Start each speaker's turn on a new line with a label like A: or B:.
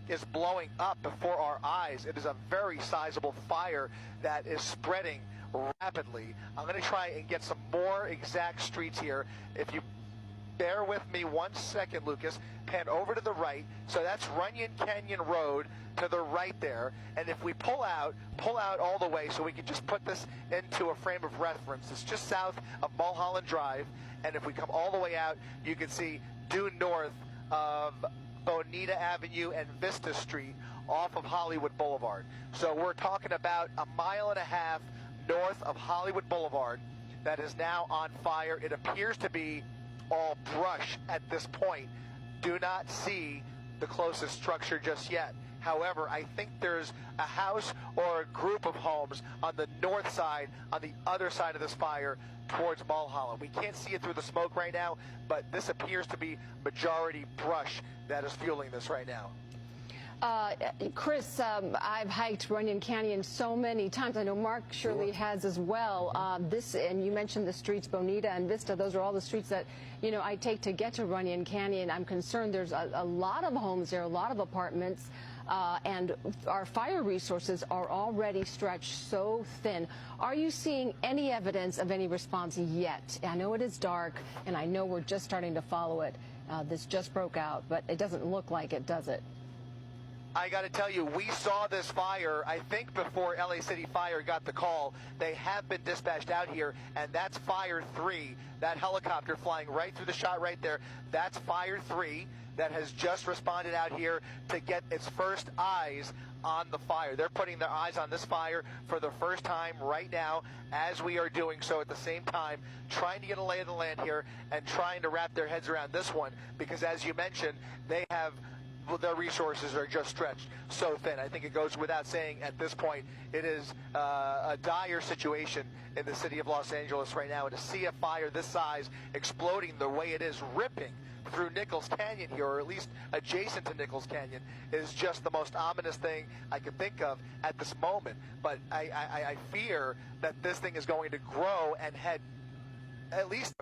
A: is blowing up before our eyes. It is a very sizable fire that is spreading rapidly. I'm going to try and get some more exact streets here. If you bear with me 1 second, Lucas, pan over to the right. So that's Runyon Canyon Road to the right there. And if we pull out all the way so we can just put this into a frame of reference. It's just south of Mulholland Drive. And if we come all the way out, you can see due north of Bonita Avenue and Vista Street off of Hollywood Boulevard. So we're talking about 1.5 miles north of Hollywood Boulevard that is now on fire. It appears to be all brush at this point. Do not see the closest structure just yet. However, I think there's a house or a group of homes on the north side, on the other side of this fire towards Mulholland. We can't see it through the smoke right now, but this appears to be majority brush that is fueling this right now.
B: Chris, I've hiked Runyon Canyon so many times. I know Mark surely has as well. And you mentioned the streets, Bonita and Vista. Those are all the streets that, you know, I take to get to Runyon Canyon. I'm concerned there's a lot of homes there, a lot of apartments, and our fire resources are already stretched so thin. Are you seeing any evidence of any response yet? I know it is dark, and I know we're just starting to follow it. This just broke out, but it doesn't look like it, does it?
A: I got to tell you, we saw this fire, I think, before LA City Fire got the call. They have been dispatched out here, and that's Fire 3, that helicopter flying right through the shot right there. That's Fire 3 that has just responded out here to get its first eyes on the fire. They're putting their eyes on this fire for the first time right now as we are doing so at the same time, trying to get a lay of the land here and trying to wrap their heads around this one because, as you mentioned, they have their resources are just stretched so thin. I think it goes without saying at this point, it is a dire situation in the city of Los Angeles right now. And to see a fire this size exploding the way it is, ripping through Nichols Canyon here, or at least adjacent to Nichols Canyon, is just the most ominous thing I could think of at this moment. But I fear that this thing is going to grow and head at least